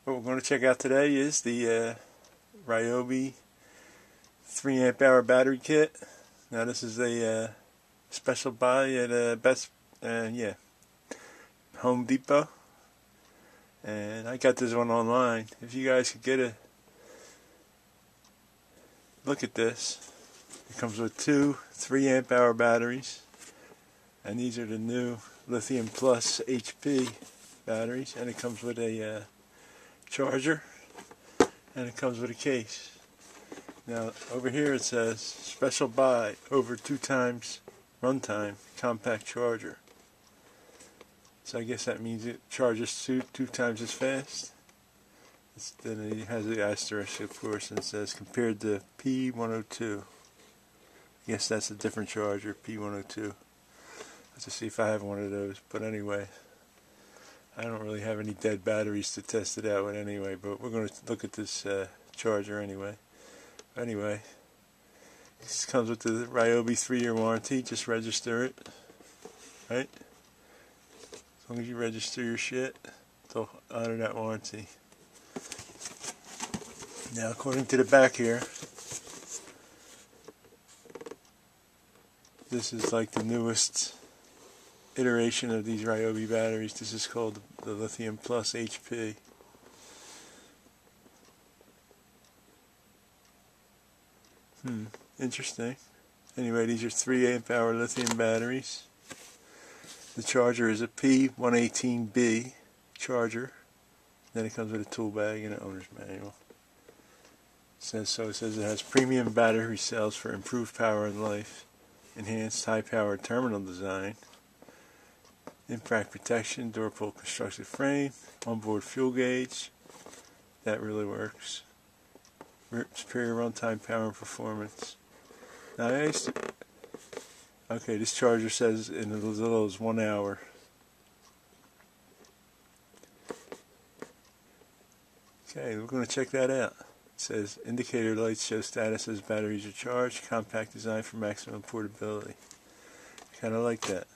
What we're going to check out today is the Ryobi 3 amp hour battery kit. Now this is a special buy at Home Depot, and I got this one online. If you guys could get a look at this, it comes with two 3 amp hour batteries, and these are the new Lithium Plus HP batteries, and it comes with a charger, and it comes with a case. Now over here it says special buy over 2 times runtime compact charger. So I guess that means it charges two times as fast. Then it has the asterisk, of course, and it says compared to P192. I guess that's a different charger, P192. Let's just see if I have one of those. But anyway, I don't really have any dead batteries to test it out with anyway, but we're going to look at this charger anyway. Anyway, this comes with the Ryobi 3-year warranty. Just register it, right? As long as you register your shit, they'll honor that warranty. Now, according to the back here, this is like the newest iteration of these Ryobi batteries. This is called the Lithium Plus HP. Interesting. Anyway, these are 3 amp hour lithium batteries. The charger is a P118B charger. Then it comes with a tool bag and an owner's manual. It says it has premium battery cells for improved power and life, enhanced high-powered terminal design, impact protection, door-pull constructed frame, onboard fuel gauge. That really works. Superior runtime power and performance. Now okay, this charger says in as little as 1 hour. Okay, we're going to check that out. It says indicator lights show status as batteries are charged. Compact design for maximum portability. Kind of like that.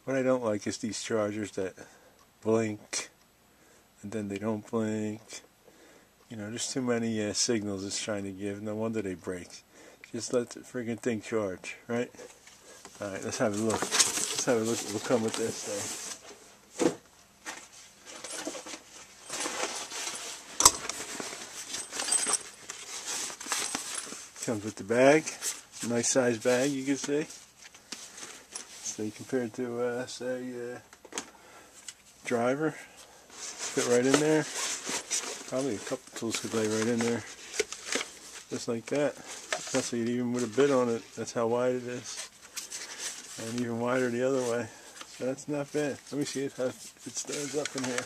What I don't like is these chargers that blink and then they don't blink. You know, there's too many signals it's trying to give. No wonder they break. Just let the friggin' thing charge, right? Alright, let's have a look. Let's have a look what will come with this thing. Comes with the bag. Nice size bag, you can see. So compared to, driver, fit right in there. Probably a couple tools could lay right in there, just like that. Especially even with a bit on it, that's how wide it is, and even wider the other way. So that's not bad. Let me see if it stands up in here.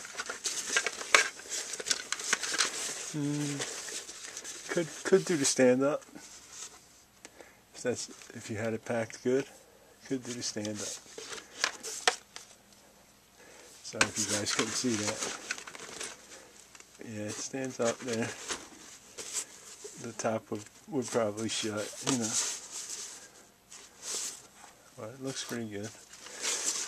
Could do the stand up. If you had it packed good, could do the stand up. Sorry if you guys couldn't see that. Yeah, it stands up there. The top would probably shut, you know. But it looks pretty good.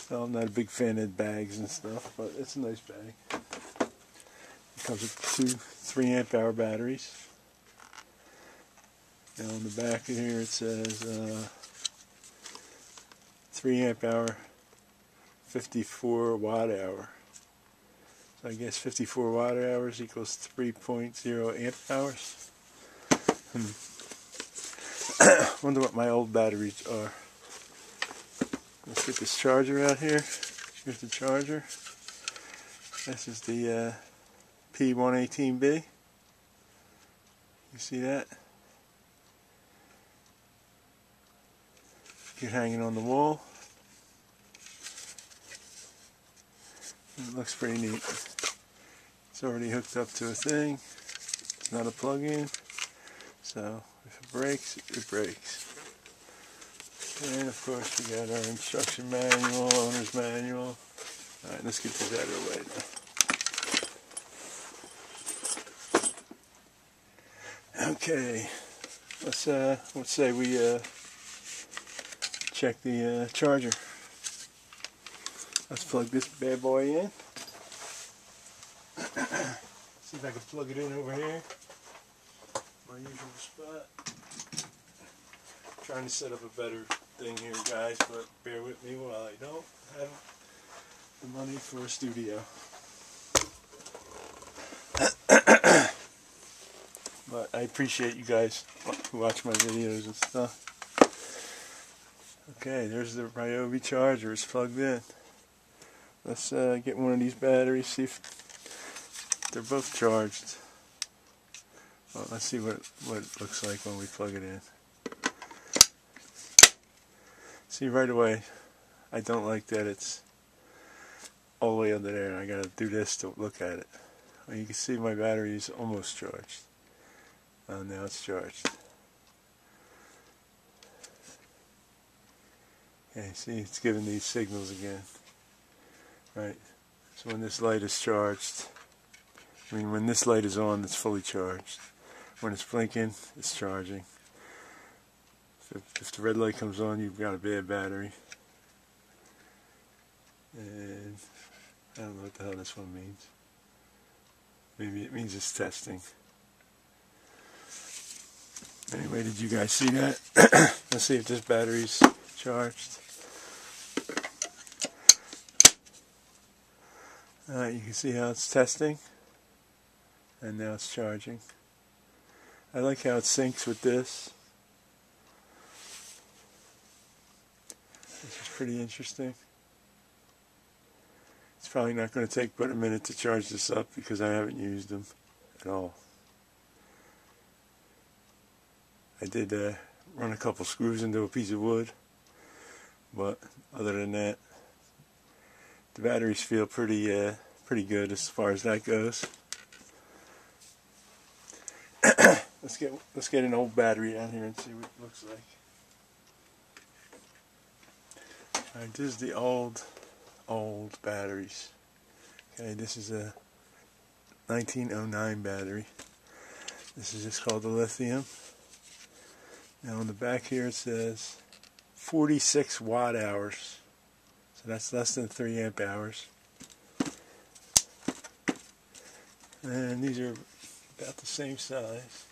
Well, I'm not a big fan of bags and stuff, but it's a nice bag. It comes with 2 3 amp hour batteries. Now on the back of here it says 3 amp hour, 54 watt hour. I guess 54 watt hours equals 3.0 amp hours. Wonder what my old batteries are. Let's get this charger out here. Here's the charger. This is the P118B. You see that? You're hanging on the wall. It looks pretty neat. It's already hooked up to a thing. It's not a plug-in, so if it breaks, it breaks. And of course we got our instruction manual, owner's manual. Alright, let's get this out of the way now. Okay, let's say we check the charger. Let's plug this bad boy in. See if I can plug it in over here. My usual spot. Trying to set up a better thing here, guys, but bear with me while I don't have the money for a studio. But I appreciate you guys who watch my videos and stuff. Okay, there's the Ryobi charger. It's plugged in. Let's get one of these batteries, see if they're both charged. Well, let's see what it looks like when we plug it in. See, right away, I don't like that it's all the way under there, and I gotta do this to look at it. Well, you can see my battery is almost charged. Now it's charged. Okay, see, it's giving these signals again. Right, so when this light is charged, when this light is on, it's fully charged. When it's blinking, it's charging. If the red light comes on, you've got a bad battery. And I don't know what the hell this one means. Maybe it means it's testing. Anyway, did you guys see that? Let's see if this battery's charged. You can see how it's testing, and now it's charging. I like how it syncs with this. This is pretty interesting. It's probably not going to take but a minute to charge this up because I haven't used them at all. I did run a couple screws into a piece of wood, but other than that, the batteries feel pretty good as far as that goes. Let's get an old battery out here and see what it looks like. Alright, this is the old batteries. Okay, this is a 1909 battery. This is just called the lithium. Now on the back here it says 46 watt hours. So that's less than 3 amp hours. And these are about the same size.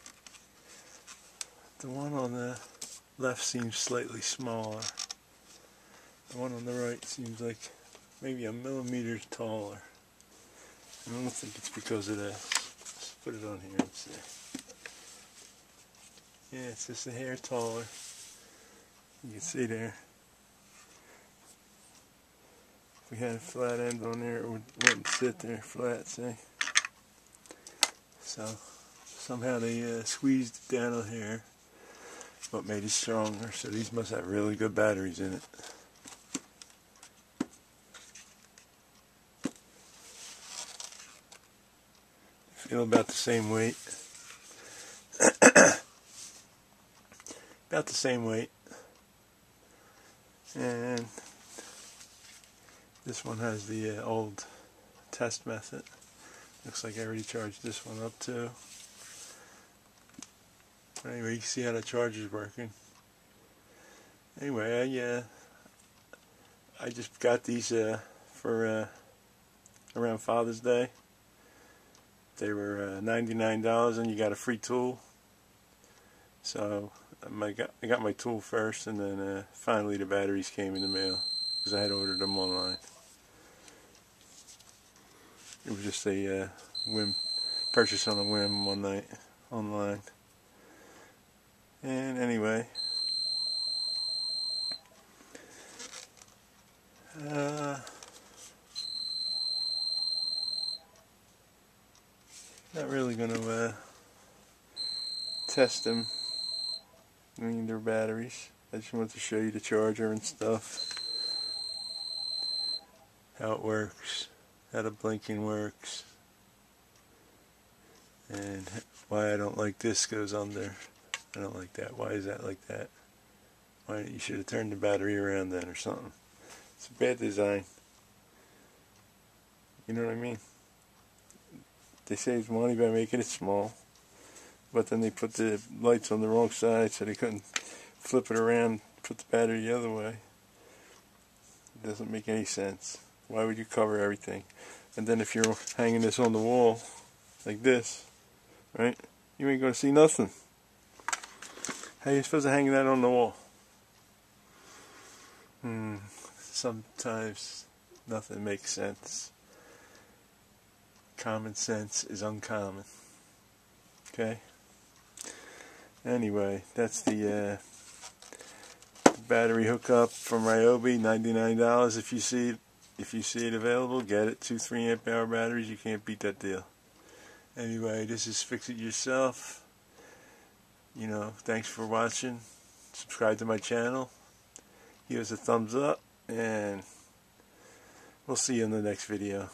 The one on the left seems slightly smaller. The one on the right seems like maybe a millimeter taller. I don't think it's because of that. Let's put it on here and see. Yeah, it's just a hair taller. You can see there. If we had a flat end on there, it wouldn't sit there flat, see? So, somehow they squeezed it down on here, but made it stronger. So these must have really good batteries in it. Feel about the same weight. About the same weight. And this one has the old test method. Looks like I already charged this one up too. Anyway, you can see how the charger's working. Anyway, I just got these for around Father's Day. They were $99 and you got a free tool. So I got my tool first, and then finally the batteries came in the mail because I had ordered them online. It was just a whim purchase on a whim one night online. And anyway, not really going to test them. I mean, they're batteries. I just want to show you the charger and stuff, how it works, how the blinking works, and why I don't like this goes under. I don't like that. Why is that like that? Why you should have turned the battery around then or something. It's a bad design. You know what I mean? They saved money by making it small, but then they put the lights on the wrong side so they couldn't flip it around, put the battery the other way. It doesn't make any sense. Why would you cover everything? And then if you're hanging this on the wall, like this, right? You ain't gonna see nothing. How are you supposed to hang that on the wall? Sometimes nothing makes sense. Common sense is uncommon. Okay? Anyway, that's the battery hookup from Ryobi, $99. If you see it available, get it. 2 3-amp hour batteries, you can't beat that deal. Anyway, this is Fix It Yourself. You know, thanks for watching. Subscribe to my channel. Give us a thumbs up, and we'll see you in the next video.